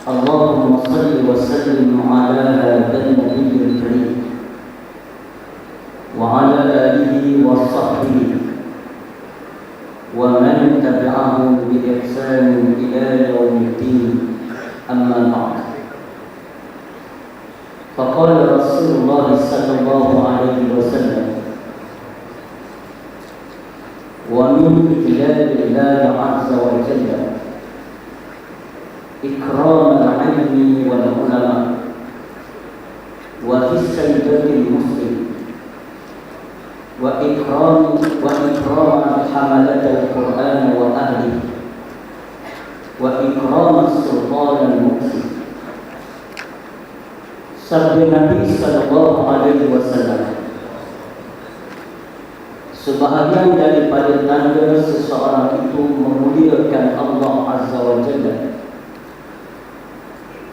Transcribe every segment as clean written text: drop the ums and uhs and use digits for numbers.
اللهم صل وسلم على هذا النبي الكريم وعلى آله وصحبه ومن تبعهم بإحسان إلى يوم الدين. أما بعد، فقال رسول الله صلى الله عليه وسلم: ومن إجلال الله عز وجل إكرام العلم والعلماء وفي السيدة المسلم وإكرام حملة القرآن وأهله وإكرام السلطان المقسم. Sabda Nabi sallallahu alaihi wasallam, sebahagian daripada tanda seseorang itu memuliakan Allah Azza wa Jalla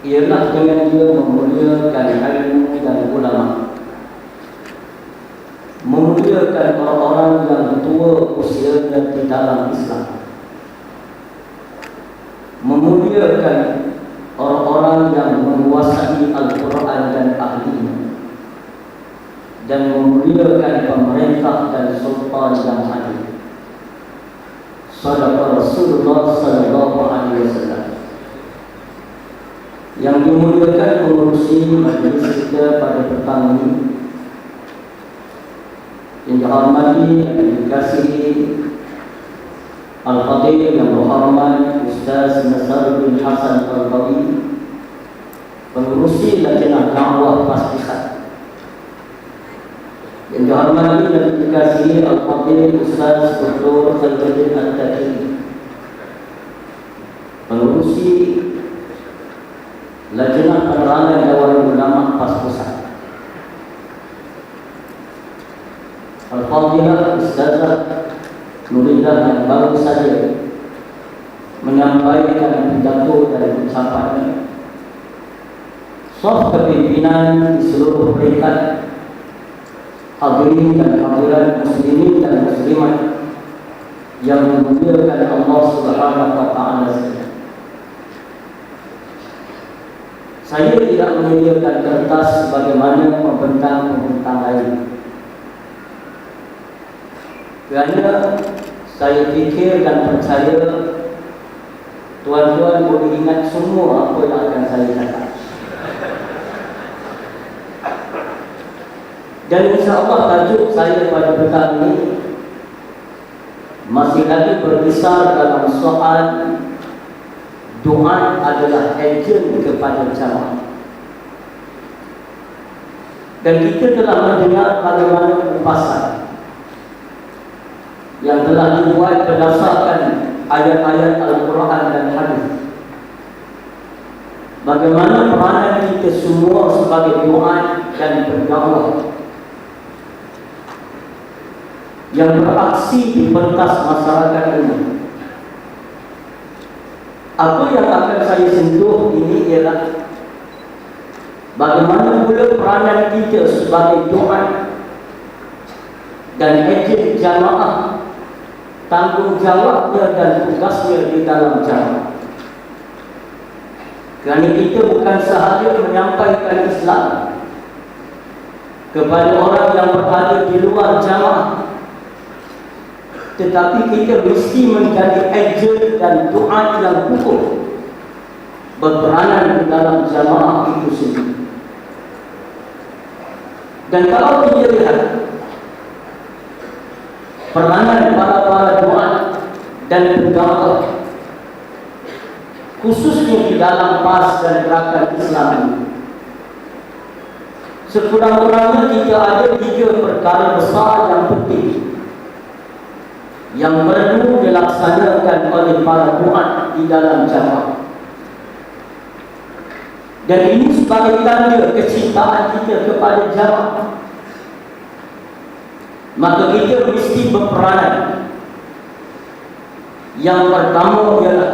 ialah dengan dia memuliakan ilmu dan ulama, memuliakan orang-orang yang tua usianya di dalam Islam, memuliakan orang-orang yang menguasai Al-Quran dan ahlinya, dan memuliakan pemerintah dan sultan yang adil. Shadaqa Rasulullah sallallahu alaihi wasallam. Yang dimuliakan pengurusi majlis kita pada petang ini, yang dihormati dan dikasihi Al-Khatib yang berhormat Ustaz Nasaruddin Hasan Al-Qawi, pengurusi Lajnah Dakwah Pastisat, yang dihormati dan dikasihi Al-Khatib Ustaz Dr. Khairuddin Al-Taqi, pengurusi Lajnah Penerangan Dewan Ulama Pas-Pusat, Al-Fadhilah Ustazah Nuridah yang baru saja menyampaikan pidato dan ucapannya, staf kepimpinan di seluruh peringkat, hadirin dan hadirat muslimin dan muslimat yang memuliakan Allah Subhanahu wa taala sekalian. Saya tidak menyediakan kertas sebagaimana pembentang-pembentang lain, kerana saya fikir dan percaya tuan-tuan boleh ingat semua apa yang akan saya cakap. Dan insya-Allah tajuk saya pada petang ini masih lagi berkisar dalam soal doa adalah ejen kepada jamaah. Dan kita telah mendengar bagaimana kupasan yang telah dibuat berdasarkan ayat-ayat Al-Quran dan hadis, bagaimana peranan kita semua sebagai doa dan pendakwah yang beraksi di pentas masyarakat ini. Apa yang akan saya sentuh ini ialah bagaimana pula peranan kita sebagai doa dan ejen jamaah, tanggungjawabnya dan tugasnya di dalam jamaah. Kerana kita bukan sahaja menyampaikan Islam kepada orang yang berada di luar jamaah, tetapi kita mesti menjadi ejen dan doa yang kukuh berperanan di dalam jamaah itu sendiri. Dan kalau kita lihat peranan para doa dan pendakwah, khususnya di dalam PAS dan gerakan Islam ini, sekurang-kurangnya kita ada 3 perkara besar yang penting yang perlu dilaksanakan oleh para doa di dalam jamaah. Dan ini sebagai tanda kecintaan kita kepada jamaah, maka kita mesti berperanan. Yang pertama ialah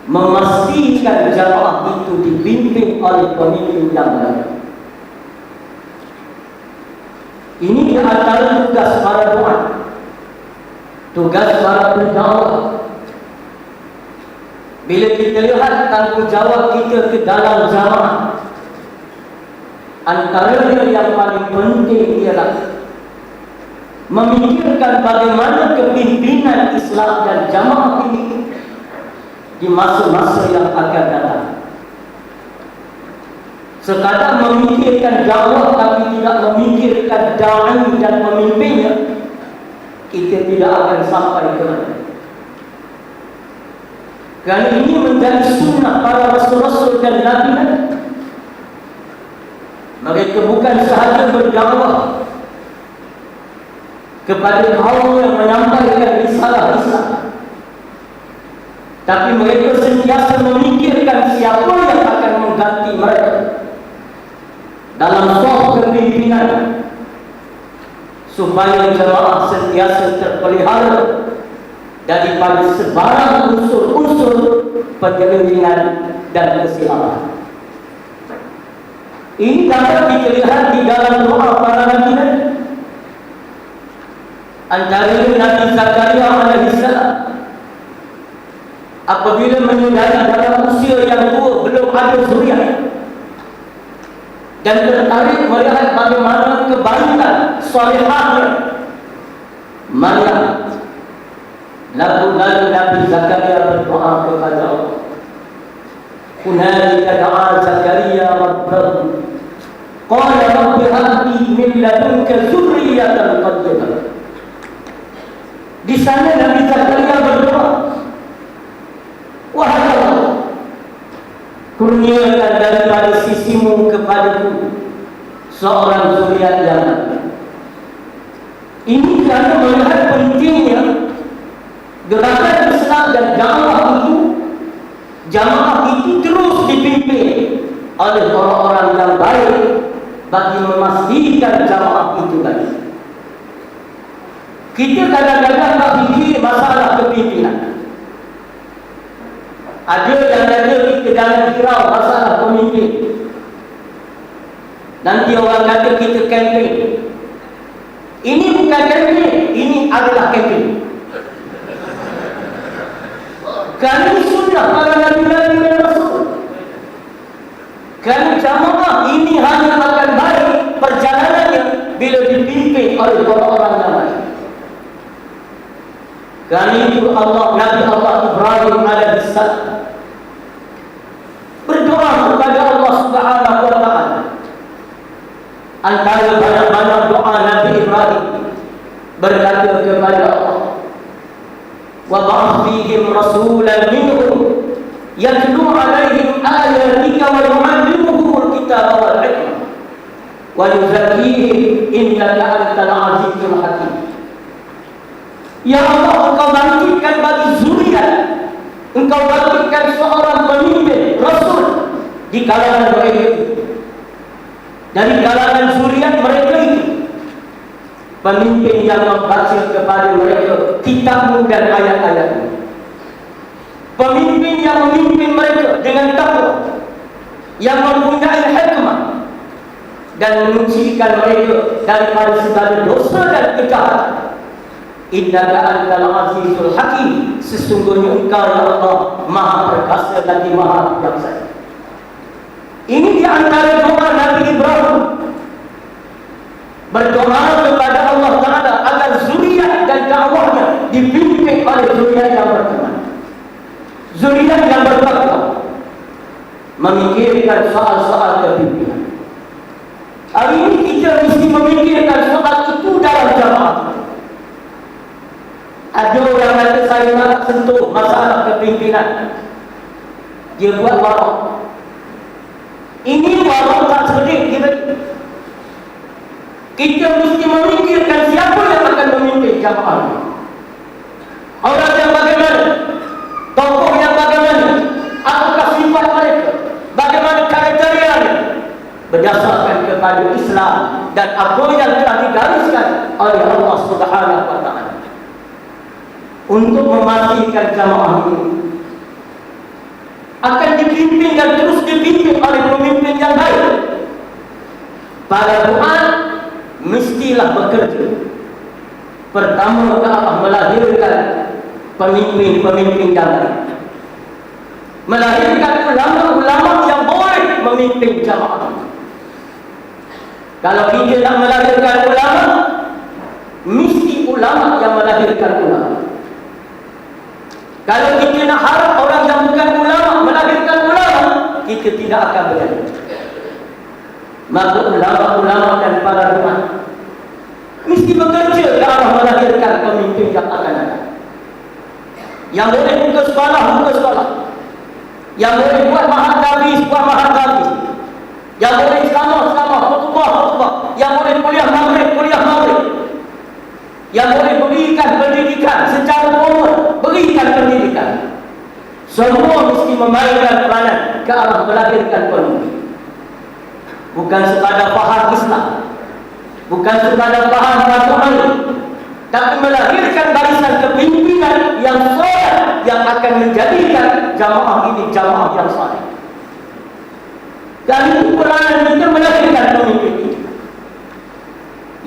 memastikan jamaah itu dipimpin oleh pemimpin yang baik. Ini di antara tugas para doa, tugas para pendakwah, Bila kita lihat tanggungjawab kita ke dalam jamaah, antaranya yang paling penting ialah memikirkan bagaimana kepimpinan Islam dan jamaah ini di masa-masa yang akan datang. Sekadar memikirkan dakwah tapi tidak memikirkan dai dan pemimpinnya, kita tidak akan sampai ke mana. Kerana ini menjadi sunnah para rasul-rasul dan nabi-nabi. Mereka bukan sahaja berdakwah kepada kaum yang menyampaikan risalah Islam, tapi mereka sentiasa memikirkan siapa yang akan mengganti mereka dalam saf kepimpinan, supaya jemaah sentiasa terpelihara daripada sebarang unsur-unsur penyelewengan dan kesilapan. Ini dapat kita lihat di dalam doa para nabi-nabi. Antara Nabi Zakaria alaihissalam, apabila menyadari dalam usia yang tua belum ada zuriat dan tertarik melihat bagaimana kebaikan salihahnya Maryam, lalu Nabi Zakaria berdoa kepada Allah. Hunalika da'a Zakaria rabbahu qala rabbi habli min ladunka dzurriyyatan thayyibah. Di sana Nabi Zakaria berdoa, wahai Allah, kurniakan daripada sisimu kepadaku seorang zuriat yang baik. Ini kerana melihat pentingnya gerakan Islam dan dakwah itu, jamaah itu terus dipimpin oleh orang-orang yang baik bagi memastikan jamaah itu baik. Kita kadang-kadang tak fikir masalah kepimpinan. Ada yang ada kita jangan hirau masalah pemimpin. Nanti orang kata kita campaign. Ini bukan campaign, ini adalah campaign. Kerana sunnah para nabi-nabi dan rasul. Kerana jamaah ini hanya akan baik perjalanannya bila dipimpin oleh orang-orang yang baik. Kerana itu Nabi Allah Ibrahim alaihissalam berdoa kepada Allah Subhanahu wa taala. Antara banyak-banyak doa Nabi Ibrahim berkata kepada Allah, wa ba'ath fihim rasulan minhum yatlu 'alaihim ayatika wa yu'allimuhumul kitaba wal hikmah wa yuzakkihim innaka antal 'azizul hakim. Ya Allah, Engkau bangkitkan bagi zuriat, Engkau bangkitkan seorang pemimpin Rasul di kalangan mereka, dari kalangan zuriat mereka itu, pemimpin yang membaca kepada mereka kitab-Mu dan ayat-ayat-Mu, pemimpin yang memimpin mereka dengan takwa, yang mempunyai hikmah dan menyucikan mereka daripada segala dosa dan kejahatan. Innaka antal azizul hakim, sesungguhnya Engkau ya Allah Maha perkasa lagi Maha bijaksana. Ini di antara doa Nabi Ibrahim, berdoa kepada Allah Taala agar zuriat dan dakwahnya dipimpin oleh zuriat yang beriman, zuriat yang bertakwa, memikirkan soal-soal kepimpinan. Hari ini kita mesti memikirkan soal itu dalam jamaah. Ada orang kata saya nak sentuh masalah kepimpinan, dia buat warung. Ini warung tak sedih kita mesti memikirkan siapa yang akan memimpin jamaah. Orang yang bagaimana, tokoh yang bagaimana, apakah sifat mereka, bagaimana kriterianya, berdasarkan kepada Islam dan apa yang telah digariskan oleh Allah Subhanahu wa taala. Untuk memastikan jamaah ini akan dipimpin dan terus dipimpin oleh pemimpin yang baik. Para umat mestilah bekerja pertama ke arah melahirkan pemimpin-pemimpin yang baik. melahirkan ulama-ulama yang boleh memimpin jamaah. Kalau kita nak melahirkan ulama, mesti ulama yang melahirkan ulama. Kalau kita nak harap orang yang bukan ulama melahirkan ulama, kita tidak akan berjaya. Maka ulama-ulama dan para ulama mesti bekerja ke arah melahirkan pemimpin yang akan datang. Yang boleh buka sekolah. Yang boleh buat mahadabis, yang boleh selama khutbah. Yang boleh kuliah maghrib. Yang boleh berikan pendidikan secara umum, berikan pendidikan. Semua mesti memainkan peranan ke arah melahirkan pemimpin. Bukan sekadar faham Islam, bukan sekadar faham Al-Quran, tapi melahirkan barisan kepimpinan yang soleh, yang akan menjadikan jamaah ini jamaah yang soleh. Dan itu peranan kita melahirkan pemimpin ini.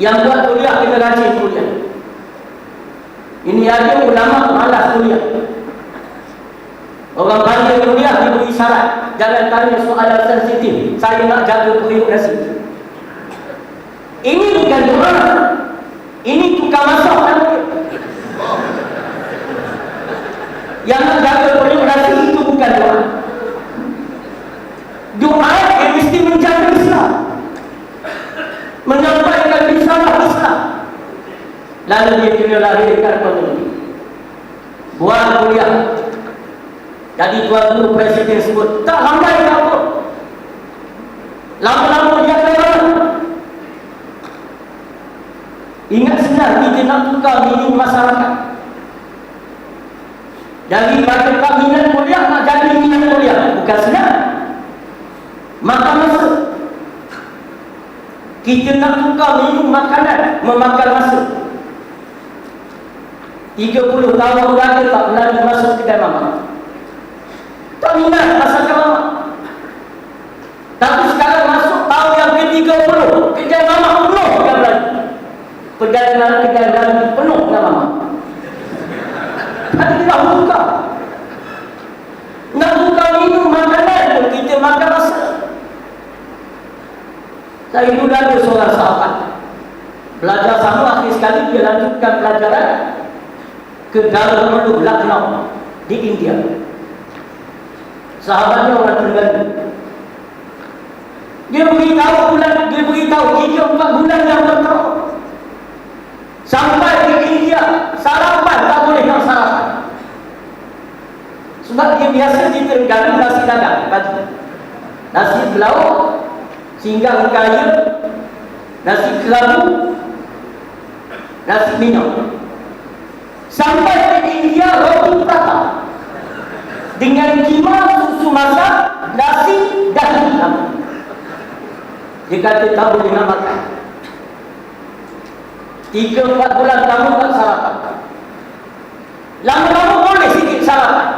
Yang buat kuliah, kita rajin kuliah. Ini ada ulama malas kuliah. Orang panggil kuliah diberi syarat, jangan tanya soalan sensitif, saya nak jaga periuk nasi. Ini bukan doa, ini tukang masak namanya. Yang nak jaga periuk nasi itu bukan doa. Doa yang mesti menjaga Islam, menyampaikan risalah Islam. Lalu dia kena lahirkan pemimpin. Buat kuliah. Jadi tuan guru presiden sebut, tak lambai apa. Lama-lama dia akan. Ingat senang kita nak tukar minum masyarakat. Dari bagi minat kuliah nak jadi minat kuliah, bukan senang. Makan masa. Kita nak tukar minum makanan, memakan masa. 30 tahun lagi tak berani masuk kedai mamak. Tak minat masakan mamak. Tapi sekarang masuk tahun yang ke-30, kedai mamak penuh kan berani. Kedai berani penuh dengan mamak. Tapi nak buka. Nak buka minum makanan pun kita makan masa. Saya dulu ada seorang sahabat belajar sama, akhir sekali dia lanjutkan pelajaran ke Darul Ulum Lucknow di India. Sahabatnya orang Terengganu. Dia beritahu 3-4 bulan yang pertama sampai di India sarapan tak boleh nak sarapan. Sebab dia biasa di Terengganu nasi dagang pagi, nasi belauk, singgang kaya, nasi kelabu, nasi minum. Sampai di India roti prata dengan kima, susu masak, nasi, daging. Dia kata tak boleh nak makan. 3-4 bulan kamu tak sarapan. Lama-lama boleh sikit sarapan,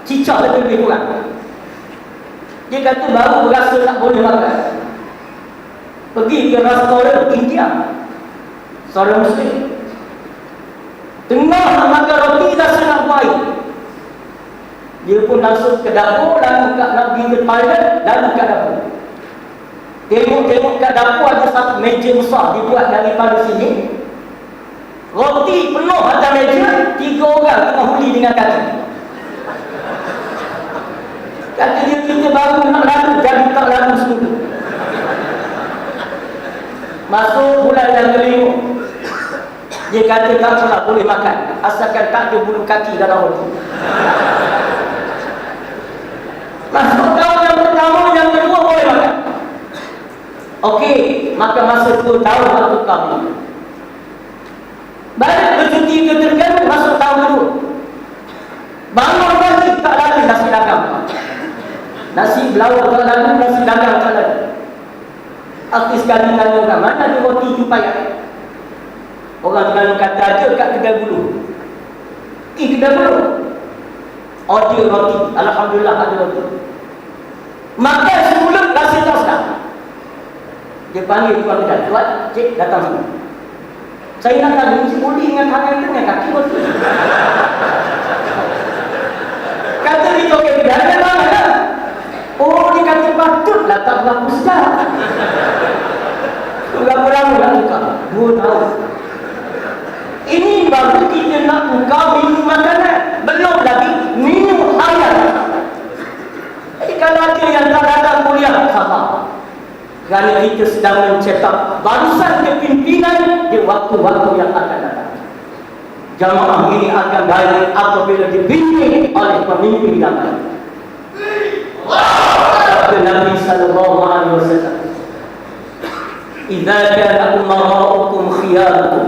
cicak lebih kurang. Dia kata baru rasa tak boleh makan. Pergi ke restoran India, seorang Muslim, tengah nak makan roti, rasa nak buat. Dia pun langsung ke dapur, lalu nak pergi ke toilet, lalu ke dapur. Tengok kat dapur ada satu meja besar dibuat daripada sini. Roti penuh atas meja, 3 orang tengah huli dengan kaki. Kata dia, kita baru nak lalu, jadi tak lalu semua. Masuk bulan yang kelima, dia kata tak pula boleh makan, asalkan tak ada bulu kaki dalam roti. Masuk tahun yang pertama, yang kedua boleh makan. Okey, maka masa 2 tahun waktu kami balik bercuti ke Terengganu, masuk tahun kedua. Bangun pagi tak lalu nasi dagang, nasi belauk tak lalu, nasi dagang tak lalu. Akhir sekali tanya orang, mana ada roti jupaya? Orang Terengganu kata ada kat kedai bulu. Kedai bulu, order roti, alhamdulillah ada roti. Makan semulut rasa tak sedap. Dia panggil tuan kedai, tuan, cik datang sini. Saya nak tanya, cik boleh dengan tangan dengan kaki roti? Kata dia, okey, dia ada mana? engkau minum makanan, belum lagi minum air. Jadi kalau ada yang tak datang kuliah, sabar. Kerana kita sedang mencetak barisan kepimpinan di waktu-waktu yang akan datang. Jamaah ini akan baik apabila dipimpin oleh pemimpin yang baik. Kata Nabi sallallahu alaihi wasallam, "Idza kana umara'ukum khiyarukum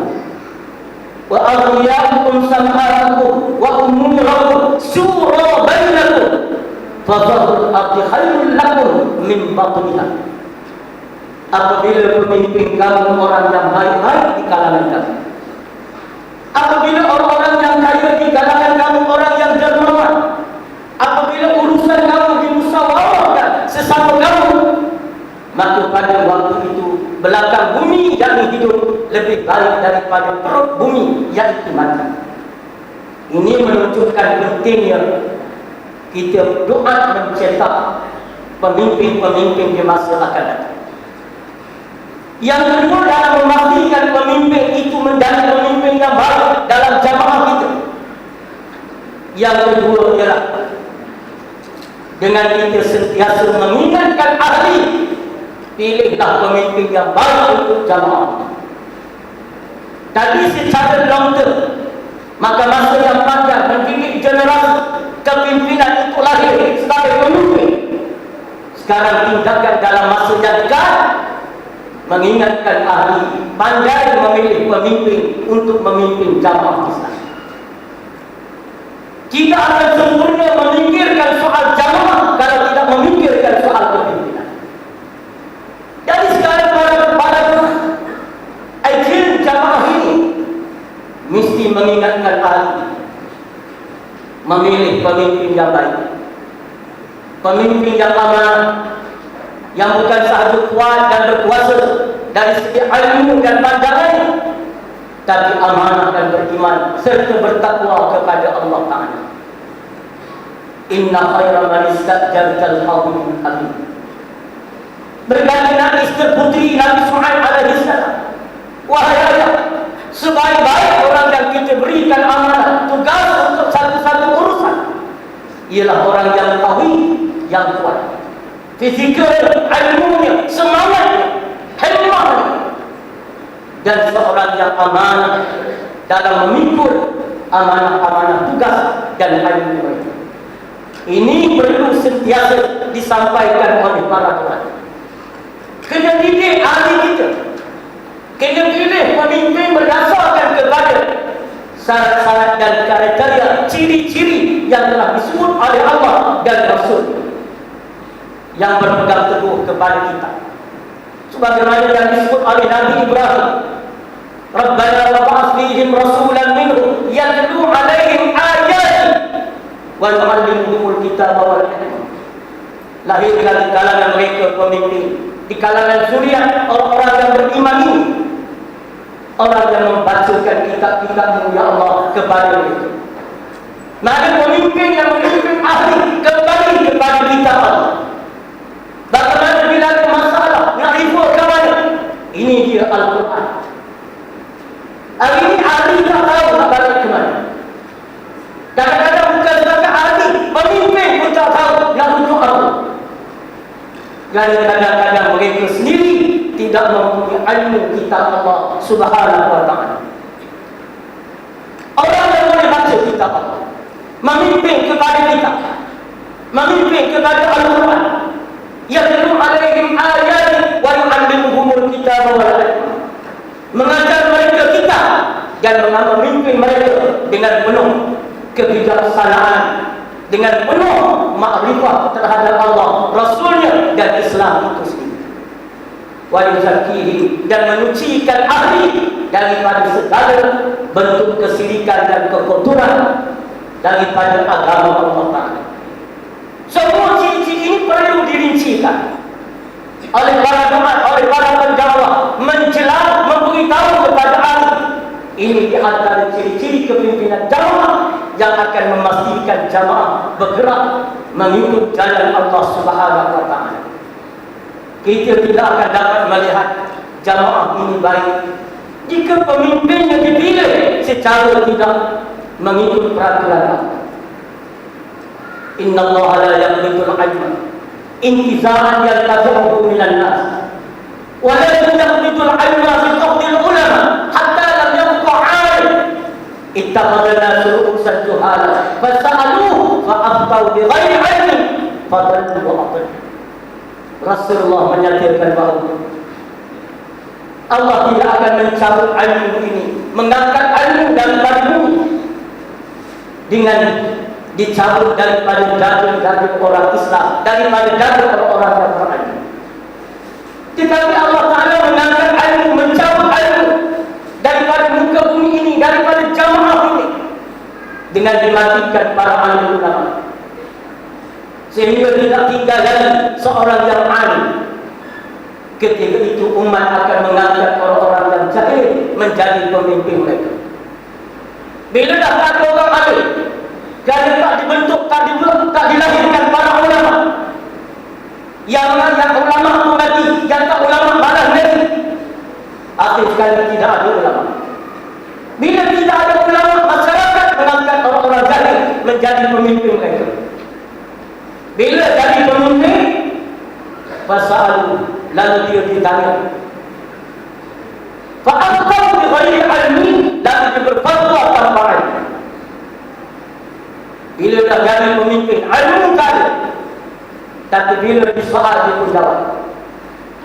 wa aghniya'ukum sam'arukum wa umurakum syura bainakum, fa dhahrul ardi khairul lakum min batniha." Apabila pemimpin kamu orang yang baik-baik di kalangan kamu, apabila orang-orang yang kaya di kalangan kamu orang yang dermawan, apabila urusan kamu dimusyawarahkan sesama kamu, maka pada waktu itu belakang bumi yang hidup lebih baik daripada perut bumi yang mati. Ini menunjukkan pentingnya kita doa mencetak pemimpin-pemimpin di masa akan datang. Yang kedua, dalam memastikan pemimpin itu menjadi pemimpin yang baik dalam jamaah kita. Yang kedua ialah dengan kita sentiasa mengingatkan ahli, pilihlah pemimpin yang baik untuk jamaah. Tadi secara long term, maka masa yang panjang mendidik generasi kepimpinan itu lahir sebagai pemimpin. Sekarang tindakan dalam masa yang dekat, mengingatkan ahli, pandai memilih pemimpin untuk memimpin jamaah Islam. Tidak akan sempurna memikirkan soal jamaah kalau tidak memikirkan soal kepimpinan. Jadi sekarang pada agen jamaah ini mesti mengingatkan ahli, memilih pemimpin yang baik, pemimpin yang amanah, yang bukan sahaja kuat dan berkuasa dari segi ilmu dan pandangan, tapi amanah dan beriman serta bertakwa kepada Allah Ta'ala. Inna khaira man istajartal qawiyul amin. Berkata istri putri Nabi Shu'aib alaihi salam, wahai ayah, sebaik-baik orang yang kita berikan amanah tugas untuk satu-satu urusan ialah orang yang tahu, yang kuat fizikal, ilmunya, semangatnya, hikmahnya, dan seorang yang amanah dalam memikul amanah-amanah tugas dan ilmu mereka. Ini perlu sentiasa disampaikan oleh para ulama. Kena didik ahli kita, kena pilih pemimpin berdasarkan kepada syarat-syarat dan kriteria, ciri-ciri yang telah disebut oleh Allah dan Rasul, yang berpegang teguh kepada kita. Sebagaimana yang disebut oleh Nabi Ibrahim, Rabbana wa ba'ath fihim rasulan minhum yatlu 'alaihim ayati wa yu'allimuhumul kitaba wal hikmah. Lahirkan di kalangan mereka pemimpin, di kalangan zuriat orang-orang yang beriman ini, orang yang membacakan kitab-kitab-Mu ya Allah kepada mereka. Maka pemimpin yang memimpin ahli kembali kepada kitab Allah. Bagaimana bila ada masalah, nak report ke mana? Ini dia Al-Quran. Hari ini ahli tak tahu nak balik ke mana. Kadang-kadang bukan sebagai ahli, pemimpin pun tak tahu nak rujuk apa. Kadang-kadang mereka sendiri tidak mempunyai ilmu kitab Allah Subhanahu wa ta'ala. Orang yang boleh baca kitab Allah, memimpin kepada kitab, memimpin kepada Al-Quran, yatlu 'alaihim ayati wa yu'allimuhumul kitaba wal hikmah, mengajar mereka kitab dan memimpin mereka dengan penuh kebijaksanaan, dengan penuh makrifat terhadap Allah, Rasulnya dan Islam itu sendiri. Wa yuzakkihim, dan menyucikan ahli daripada segala bentuk kesyirikan dan kekotoran daripada agama Allah Ta'ala. Semua ciri-ciri ini perlu dirincikan oleh para doa, oleh para pendakwah, menjelaskan, memberitahu kepada ahli. Ini di antara ciri-ciri kepimpinan jamaah yang akan memastikan jamaah bergerak mengikut jalan Allah Subhanahu wa ta'ala. Kita tidak akan dapat melihat jamaah ini baik jika pemimpinnya dipilih secara tidak mengikut peraturan Allah. Inna Allah la yaqbitul ilma intiza'an yaltazi'uhu minan nas wa la yaqbitul ilma fi qabdil ulama hatta lam yabqa 'alim ittakhadna surusan juhala fas'aluhu fa'aftau bi ghairi 'ilmin fadallu wa adallu. Rasulullah menyatakan bahawa Allah tidak akan mencabut ilmu ini, mengangkat ilmu daripada bumi dengan dicabut daripada daging orang Islam, daripada daging orang yang berilmu. Tetapi Allah Ta'ala mengangkat ilmu, mencabut ilmu daripada muka bumi ini, daripada jamaah ini, dengan dimatikan para alim ulama, sehingga tidak tinggal lagi seorang yang alim. Ketika itu umat akan mengangkat orang-orang yang jahil menjadi pemimpin mereka. Bila dah tak ada orang alim, dan tak dibentuk, tak dilahirkan para ulama, yang ulama itu mati, yang tak ulama malah mati, akhir sekali tidak ada ulama. Bila tidak ada ulama, masyarakat mengangkat orang-orang jahil menjadi pemimpin mereka. Bila jadi pemimpin, fasa'alu, lalu dia ditanya, fa'aftau bi ghairi ilmi, lalu dia berfatwa tanpa ilmu. Bila dah jadi pemimpin, ilmu tak ada, tapi bila disoal dia pun jawab.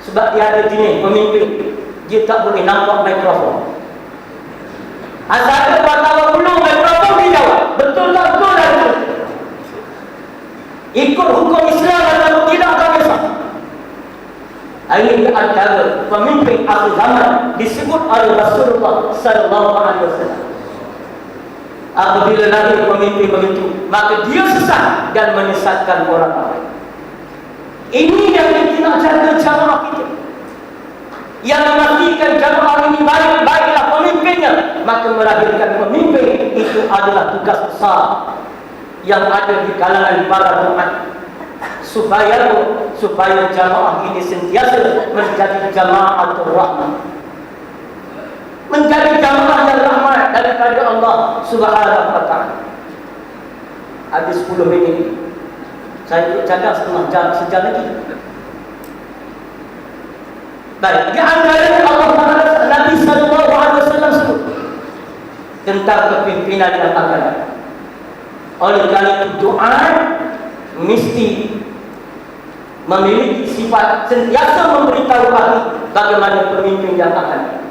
Sebab dia ada jenis pemimpin, dia tak boleh nampak mikrofon. Asal ada wartawan belum mikrofon, dia jawab betul tak betul dan betul. Ikut hukum Islam atau tidak, tak kisah. Ini antara pemimpin akhir zaman disebut oleh Rasulullah sallallahu alaihi wasallam. Apabila lahir pemimpin begitu, maka dia sesat dan menyesatkan orang lain. Ini yang kita nak jaga jamaah kita. Yang memastikan jamaah ini baik-baiklah pemimpinnya, maka melahirkan pemimpin itu adalah tugas besar yang ada di kalangan para umat, supaya jamaah ini sentiasa menjadi jamaatul rahmah, menjadi jamaah yang rahmat daripada Allah Subhanahu wa ta'ala. Ada 10 minit, saya jaga setengah jam, sejam lagi. Baik, di antaranya Allah Ta'ala, Nabi sallallahu alaihi wasallam sebut tentang kepimpinan yang akan datang. Oleh kerana itu doa mesti memiliki sifat sentiasa memberitahu ahli bagaimana pemimpin yang akan datang.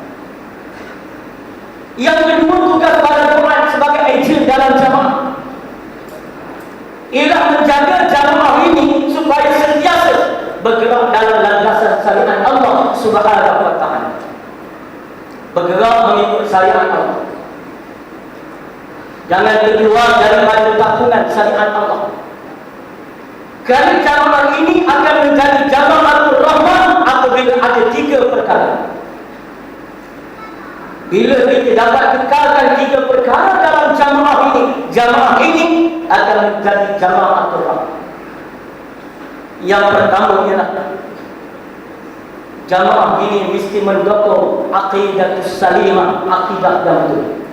Yang kedua, tugas para doa sebagai ejen dalam jamaah ialah menjaga jamaah ini supaya sentiasa bergerak dalam landasan syariat Allah Subhanahu wa ta'ala, bergerak mengikut syariat Allah, jangan keluar daripada takungan syariat Allah. Kerana jamaah ini akan menjadi jamaatul rahmah apabila ada 3 perkara. Bila kita dapat kekalkan 3 perkara dalam jamaah ini akan menjadi jamaatul rahmah. Yang pertama ialah jamaah ini mesti mendukung aqidatus salimah, akidah yang betul.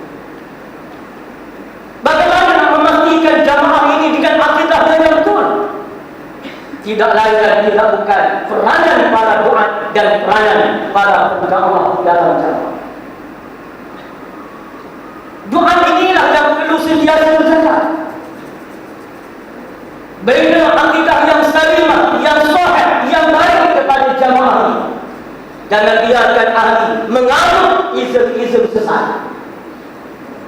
Bagaimana nak memastikan jamaah ini dengan akidah yang betul? Tidak lain dan tidak bukan peranan para doa dan peranan para pendakwah dalam jamaah. Doa inilah yang perlu sentiasa terjaga. Bina akidah yang salimah, yang sahih, yang baik kepada jamaah ini. Jangan biarkan ahli mengambil izin-izin sesat.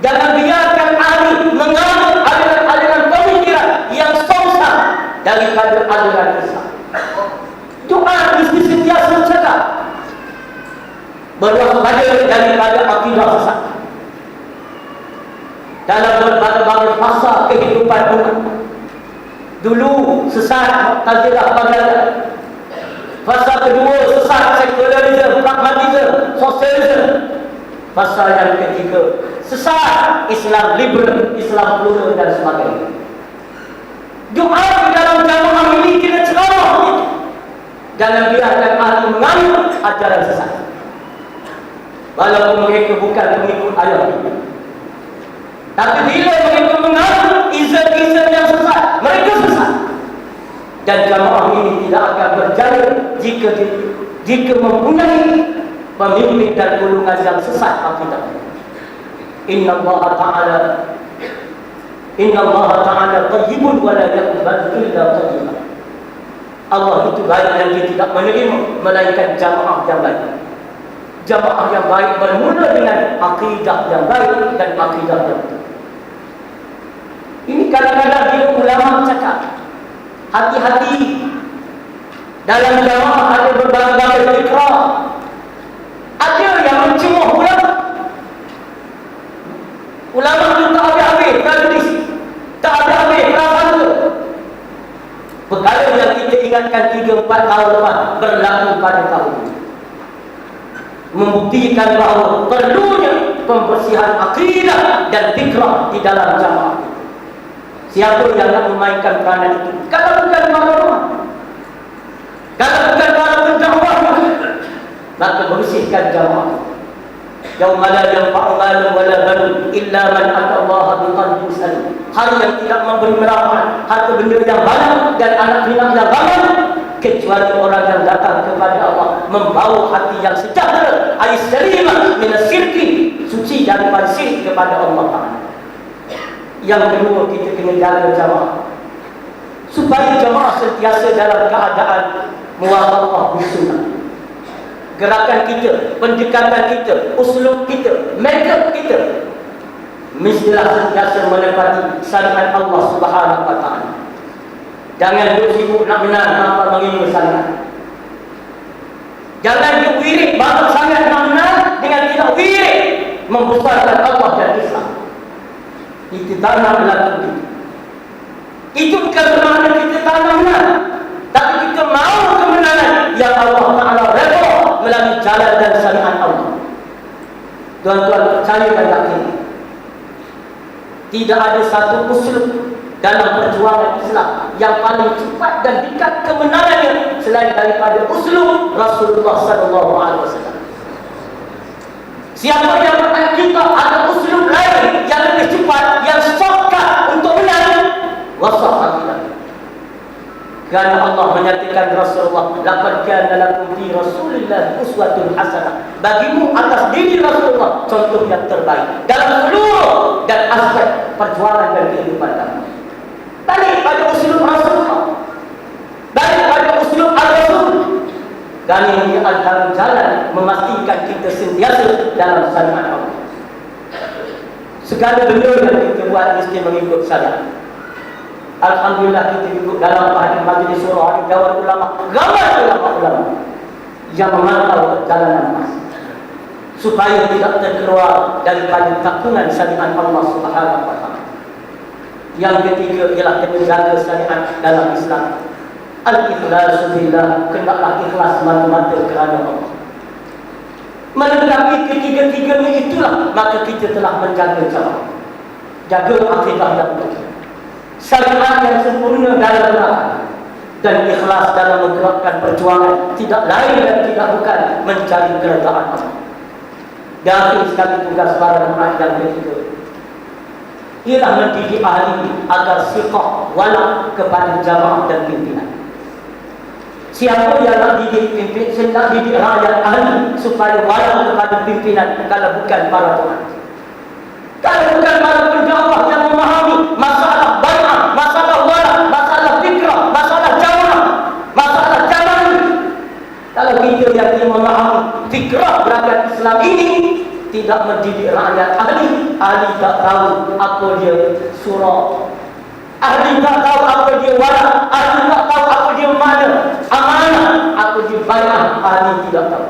Jangan biarkan ahli mengambil aliran-aliran pemikiran yang sesat daripada aliran Islam. Doa mesti sentiasa terjaga, berwaspada daripada akidah sesat dalam berbagai fasa kehidupan umat. Dulu sesat Mu'tazilah Baghdad, fasa kedua sesat sekularisme, pragmatisme, sosialisme, fasa yang ketiga sesat Islam liberal, Islam plural dan sebagainya. Doa di dalam jamaah ini kena ceramah. Jangan biarkan ahli mengambil ajaran sesat, walaupun mereka bukan pengikut ayat. Tapi bila mereka mengaku izan-izan yang sesat, mereka sesat. Dan jamaah ini tidak akan berjaya jika mempunyai pemimpin dan golongan yang sesat akidah. Inna Allah Ta'ala tayyibun wa la yaqbal illa tayyiban. Allah itu baik dan dia tidak menerima melainkan jamaah yang baik. Jamaah yang baik bermula dengan akidah yang baik dan akidah yang betul. Ini kadang-kadang bila ulama cakap, hati-hati, dalam jamaah ada berbagai fikra. Ada yang mencemooh ulama. Ulama itu tak habis-habis tradis, tak habis-habis prasangka. Perkara yang kita ingatkan 3-4 tahun lepas berlaku pada tahun ini, membuktikan bahawa perlunya pembersihan akidah dan fikrah di dalam jamaah. Siapa yang nak memainkan peranan itu? Kalau bukan para ulama, kalau bukan para pendakwah, maka bersihkan jamaah. Yauma la yanfa'u malun wala banun illa man ata Allah biqalbin salim. Hari yang tidak memberi manfaat harta benda yang banyak dan anak pinak yang banyak, kecuali orang yang datang kepada Allah membawa hati yang sejahtera, ais salimah min asyirki, suci daripada syirik kepada Allah Taala. Yang kedua, kita kena jaga jamaah supaya jamaah sentiasa dalam keadaan muwafaqah bisunnah. Gerakan kita, pendekatan kita, uslub kita, makeup kita mestilah sentiasa menepati syariat Allah Subhanahu wa Ta'ala. Jangan duk sibuk nak menang apa mengingat sangat. Jangan duk wirid banyak sangat nak menang dengan tidak wirid membesarkan Allah dan Islam. Itu tak nak berlaku. Itu bukan bermakna kita tak nak menang, tapi kita mahu kemenangan yang Allah Ta'ala redha melalui jalan dan syariat Allah. Tuan-tuan percaya dan yakin, tidak ada satu usul dalam perjuangan Islam yang paling cepat dan dekat kemenangannya selain daripada usul Rasulullah SAW. Siapa yang kita ada usul lain yang lebih cepat, yang shortcut untuk menang, wasaf kita. Kerana Allah menyatakan Rasulullah, laqad kana lakum fi Rasulillah uswatun hasanah. Bagimu atas diri Rasulullah contoh yang terbaik dalam seluruh dan aspek perjuangan dan kehidupan kamu. Balik pada usul Rasulullah, balik pada usul Al-Rasul. Dan ini adalah jalan memastikan kita sentiasa dalam syariat Allah. Segala benda yang kita buat mesti mengikut syariat. Alhamdulillah kita duduk dalam majlis surah hari Dewan Ulama, ramai ulama-ulama yang memantau perjalanan mas supaya tidak terkeluar daripada takungan syariat Allah Subhanahu wa Ta'ala. Yang ketiga ialah kena jaga syariat dalam Islam. Al-ikhlasu billah, hendaklah ikhlas mata-mata kerana Allah. Melengkapi ketiga-tiganya itulah maka kita telah menjaga jamaah. Jaga akidah yang betul, syariat yang sempurna dalam neraka, dan ikhlas dalam menggerakkan perjuangan tidak lain dan tidak bukan mencari keredaan Allah. Dan akhir sekali tugas para jemaah yang ketiga ialah mendidik ahli agar siqah wala kepada jamaah dan pimpinan. Siapa yang nak didik pimpin, nak didik rakyat ahli supaya wala kepada pimpinan kalau bukan para jemaah, kalau bukan para pendakwah yang memahami masalah bai'ah, masalah wala, masalah fikrah, masalah jamaah, masalah jamaah. Kalau kita yang tidak memahami fikrah gerakan Islam ini, tidak mendidik rakyat ahli, ahli tak tahu apa dia surah, ahli tak tahu apa dia wala, ahli tak tahu apa dia mana amanah, apa dia bai'ah, ahli tidak tahu.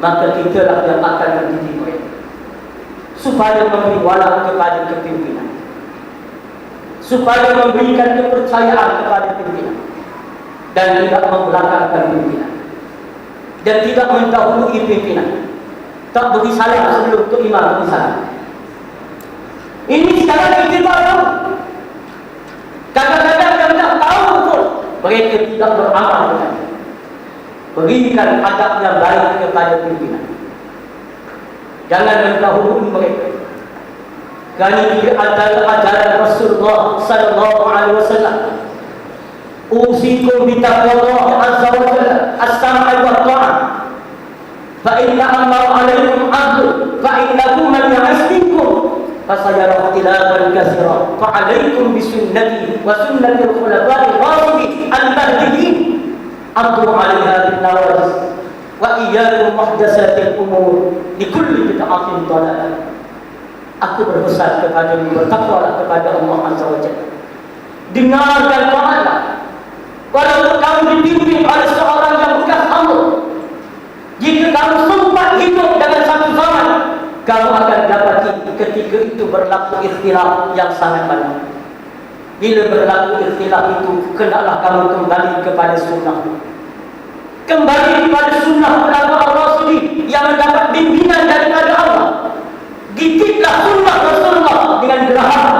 Maka kita lah yang akan mendidik mereka supaya memberi wala kepada kepimpinan, supaya memberikan kepercayaan kepada pimpinan dan tidak membelakangkan pimpinan dan tidak mendahului pimpinan, tak beri salam sebelum tu imam beri salam. Ini sekarang kita tak tahu. Kadang-kadang yang tak tahu pun mereka tidak beramal dengan dia. Berikan adab yang baik kepada pimpinan, jangan mendahului mereka. Kali ini adalah ajaran Rasulullah sallallahu alaihi wasallam. Usikum bi taqwallah azza wa jalla, as-sam'a wa ta'ah. Fa inna amara 'alaikum 'abdu, fa innakum man ya'ish minkum fasayara ikhtilafan katsira. Fa 'alaikum bi sunnati wa sunnati al-khulafa'i ar-rasyidin al-mahdiyyin. Addu 'alaiha bin nawajis wa iyyakum muhdatsatil umur. Likulli bid'atin dhalalah. Aku berpesan kepadamu, bertakwalah kepada Allah Azza wa Jalla. Dengarkan Allah. Walaupun kamu dipimpin oleh seorang yang bekas kamu, jika kamu sempat hidup dengan satu zaman, kamu akan dapati ketika itu berlaku ikhtilaf yang sangat banyak. Bila berlaku ikhtilaf itu, hendaklah kamu kembali kepada sunnah. Kembali kepada sunnah ulama ar-rasyidin yang mendapat bimbingan daripada Allah. Didiklah sunnah Rasulullah dengan geraham,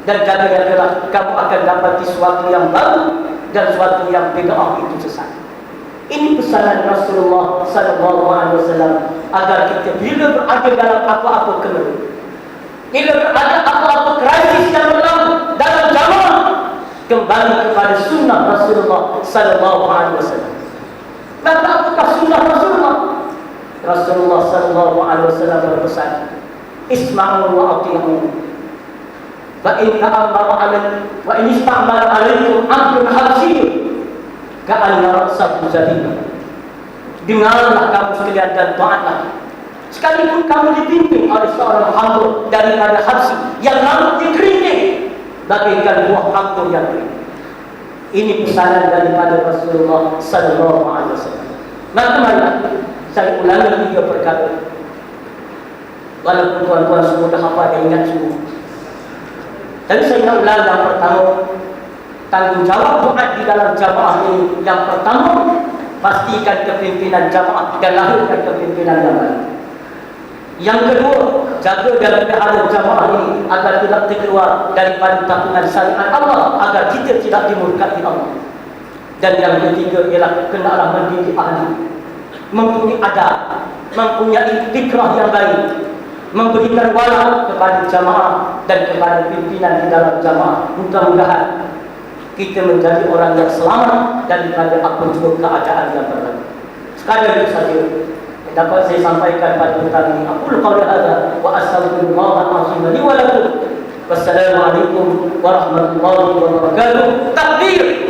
dan jaga-jagalah, kamu akan dapati sesuatu yang baru dan sesuatu yang bid'ah itu sesat. Ini pesanan Rasulullah sallallahu alaihi wasallam agar kita bila berada dalam apa-apa kemelut, bila berada apa-apa krisis yang berlaku dalam jamaah, kembali kepada sunnah Rasulullah sallallahu alaihi wasallam. Maka apakah sunnah Rasulullah? Rasulullah sallallahu alaihi wasallam berpesan, "Isma'u wa ati'u. Fa in ta'amara 'alaikum wa in istamara 'alaikum 'abdun habsiyun ka'anna ra'sahu zabibah." Dengarlah kamu sekalian dan taatlah. Sekalipun kamu dipimpin oleh seorang hamba daripada habsi yang rambutnya keriting bagaikan buah anggur yang kering. Ini pesanan daripada Rasulullah sallallahu alaihi wasallam. Maka mari saya ulangi 3 perkara. Walaupun tuan-tuan semua dah hafal dan ingat semua, tapi saya nak ulang. Yang pertama, tanggungjawab Jumaat di dalam jamaah ini. Yang pertama, pastikan kepimpinan jamaah dan lahirkan kepimpinan yang baik. Yang kedua, jaga dan pelihara jamaah ini agar tidak terkeluar daripada takungan syariat Allah, agar kita tidak dimurkai Allah. Dan yang ketiga ialah hendaklah mendidik ahli, mempunyai adab, mempunyai fikrah yang baik, memberikan wala kepada jamaah dan kepada pimpinan di dalam jamaah. Mudah-mudahan kita menjadi orang yang selamat daripada apa juga keadaan yang berlaku. Sekadar itu saja dapat saya sampaikan pada petang ini. Aku qauli hadza wa astaghfirullahal azim li wa lakum. Wassalamualaikum warahmatullahi wabarakatuh. Takbir.